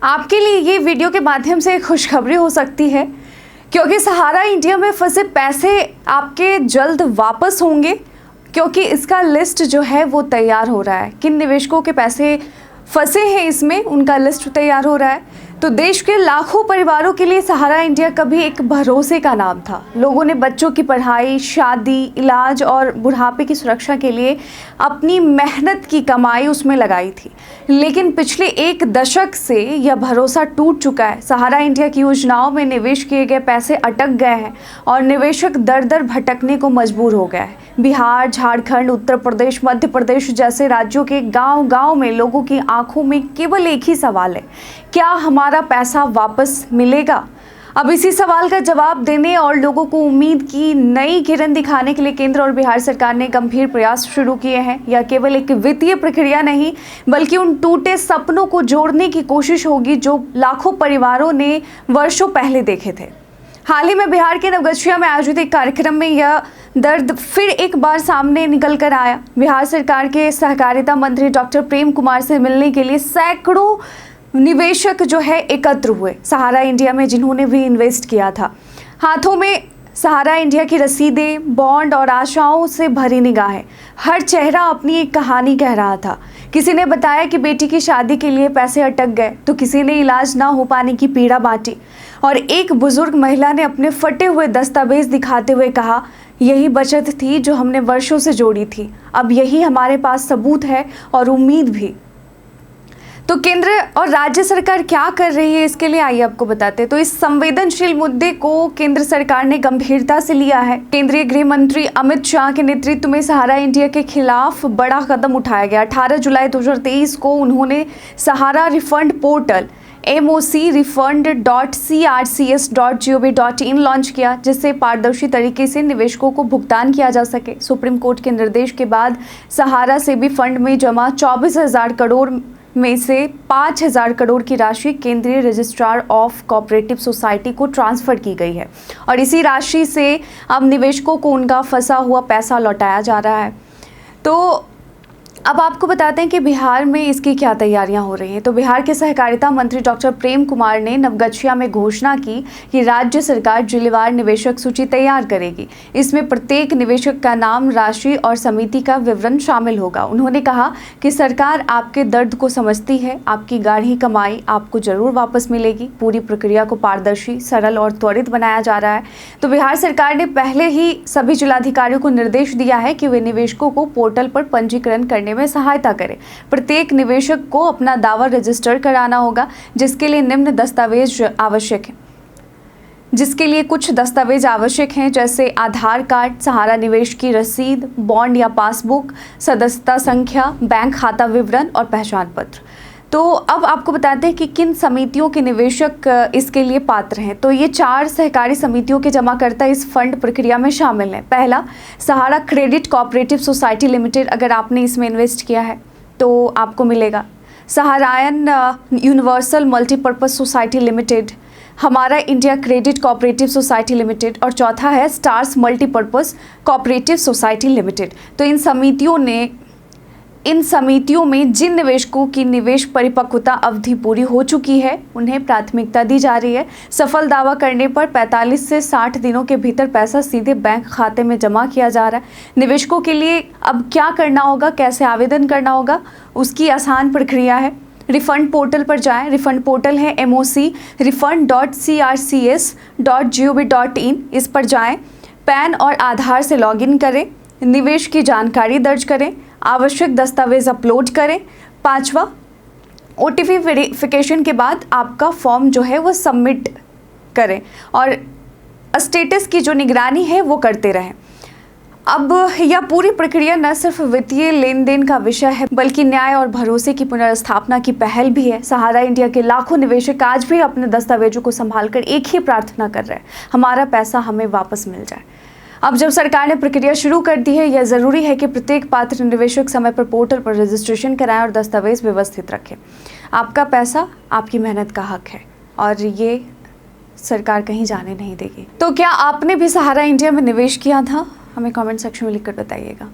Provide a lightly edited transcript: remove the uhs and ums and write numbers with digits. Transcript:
आपके लिए ये वीडियो के माध्यम से एक खुशखबरी हो सकती है, क्योंकि सहारा इंडिया में फंसे पैसे आपके जल्द वापस होंगे, क्योंकि इसका लिस्ट जो है वो तैयार हो रहा है। किन निवेशकों के पैसे फंसे हैं इसमें, उनका लिस्ट तैयार हो रहा है। तो देश के लाखों परिवारों के लिए सहारा इंडिया कभी एक भरोसे का नाम था। लोगों ने बच्चों की पढ़ाई, शादी, इलाज और बुढ़ापे की सुरक्षा के लिए अपनी मेहनत की कमाई उसमें लगाई थी। लेकिन पिछले एक दशक से यह भरोसा टूट चुका है। सहारा इंडिया की योजनाओं में निवेश किए गए पैसे अटक गए हैं और निवेशक दर दर भटकने को मजबूर हो गया है। बिहार, झारखंड, उत्तर प्रदेश, मध्य प्रदेश जैसे राज्यों के गांव-गांव में लोगों की आंखों में केवल एक ही सवाल है, क्या हमारा पैसा वापस मिलेगा? अब इसी सवाल का जवाब देने और लोगों को उम्मीद की नई किरण दिखाने के लिए केंद्र और बिहार सरकार ने गंभीर प्रयास शुरू किए हैं। यह केवल एक वित्तीय प्रक्रिया नहीं, बल्कि उन टूटे सपनों को जोड़ने की कोशिश होगी जो लाखों परिवारों ने वर्षों पहले देखे थे। हाल ही में बिहार के नवगछिया में आयोजित एक कार्यक्रम में यह दर्द फिर एक बार सामने निकल कर आया। बिहार सरकार के सहकारिता मंत्री डॉक्टर प्रेम कुमार से मिलने के लिए सैकड़ों निवेशक जो है एकत्र हुए सहारा इंडिया में, जिन्होंने भी इन्वेस्ट किया था। हाथों में सहारा इंडिया की रसीदें, बॉन्ड और आशाओं से भरी निगाहें। हर चेहरा अपनी एक कहानी कह रहा था। किसी ने बताया कि बेटी की शादी के लिए पैसे अटक गए, तो किसी ने इलाज ना हो पाने की पीड़ा बांटी और एक बुजुर्ग महिला ने अपने फटे हुए दस्तावेज दिखाते हुए कहा, यही बचत थी जो हमने वर्षों से जोड़ी थी, अब यही हमारे पास सबूत है और उम्मीद भी। तो केंद्र और राज्य सरकार क्या कर रही है, इसके लिए आइए आपको बताते हैं। तो इस संवेदनशील मुद्दे को केंद्र सरकार ने गंभीरता से लिया है। केंद्रीय गृह मंत्री अमित शाह के नेतृत्व में सहारा इंडिया के खिलाफ बड़ा कदम उठाया गया। 18 जुलाई 2023 को उन्होंने सहारा रिफंड पोर्टल mocrefund.crcs.gov.in लॉन्च किया, जिससे पारदर्शी तरीके से निवेशकों को भुगतान किया जा सके। सुप्रीम कोर्ट के निर्देश के बाद सहारा से भी फंड में जमा 24,000 करोड़ में से 5,000 करोड़ की राशि केंद्रीय रजिस्ट्रार ऑफ कोऑपरेटिव सोसाइटी को ट्रांसफर की गई है और इसी राशि से अब निवेशकों को उनका फंसा हुआ पैसा लौटाया जा रहा है। तो अब आपको बताते हैं कि बिहार में इसकी क्या तैयारियां हो रही हैं। तो बिहार के सहकारिता मंत्री डॉक्टर प्रेम कुमार ने नवगछिया में घोषणा की कि राज्य सरकार जिलेवार निवेशक सूची तैयार करेगी। इसमें प्रत्येक निवेशक का नाम, राशि और समिति का विवरण शामिल होगा। उन्होंने कहा कि सरकार आपके दर्द को समझती है, आपकी गाढ़ी कमाई आपको जरूर वापस मिलेगी। पूरी प्रक्रिया को पारदर्शी, सरल और त्वरित बनाया जा रहा है। तो बिहार सरकार ने पहले ही सभी जिलाधिकारियों को निर्देश दिया है कि वे निवेशकों को पोर्टल पर पंजीकरण करने में सहायता करें। प्रत्येक निवेशक को अपना दावा रजिस्टर कराना होगा, जिसके लिए निम्न दस्तावेज आवश्यक हैं। जिसके लिए कुछ दस्तावेज आवश्यक हैं, जैसे आधार कार्ड, सहारा निवेश की रसीद, बॉन्ड या पासबुक, सदस्यता संख्या, बैंक खाता विवरण और पहचान पत्र। तो अब आपको बताते हैं कि किन समितियों के निवेशक इसके लिए पात्र हैं। तो ये 4 सहकारी समितियों के जमाकर्ता इस फंड प्रक्रिया में शामिल हैं। पहला, सहारा क्रेडिट कोऑपरेटिव सोसाइटी लिमिटेड। अगर आपने इसमें इन्वेस्ट किया है तो आपको मिलेगा। सहारायन यूनिवर्सल मल्टीपर्पज सोसाइटी लिमिटेड, हमारा India credit cooperative society limited और चौथा है stars multipurpose cooperative society limited. तो इन समितियों में जिन निवेशकों की निवेश परिपक्वता अवधि पूरी हो चुकी है, उन्हें प्राथमिकता दी जा रही है। सफल दावा करने पर 45 से 60 दिनों के भीतर पैसा सीधे बैंक खाते में जमा किया जा रहा है। निवेशकों के लिए अब क्या करना होगा, कैसे आवेदन करना होगा, उसकी आसान प्रक्रिया है। रिफंड पोर्टल पर जाएं। रिफंड पोर्टल है mocrefund.crcs.gov.in। इस पर जाएं, पैन और आधार से लॉगिन करें, निवेश की जानकारी दर्ज करें, आवश्यक दस्तावेज अपलोड करें। 5वां, OTP वेरिफिकेशन के बाद आपका फॉर्म जो है वो सबमिट करें और स्टेटस की जो निगरानी है वो करते रहें। अब यह पूरी प्रक्रिया न सिर्फ वित्तीय लेन देन का विषय है, बल्कि न्याय और भरोसे की पुनर्स्थापना की पहल भी है। सहारा इंडिया के लाखों निवेशक आज भी अपने दस्तावेजों को संभालकर एक ही प्रार्थना कर रहे हैं, हमारा पैसा हमें वापस मिल जाए। अब जब सरकार ने प्रक्रिया शुरू कर दी है, यह जरूरी है कि प्रत्येक पात्र निवेशक समय पर पोर्टल पर रजिस्ट्रेशन कराएं और दस्तावेज व्यवस्थित रखें। आपका पैसा आपकी मेहनत का हक है और ये सरकार कहीं जाने नहीं देगी। तो क्या आपने भी सहारा इंडिया में निवेश किया था? हमें कमेंट सेक्शन में लिखकर बताइएगा।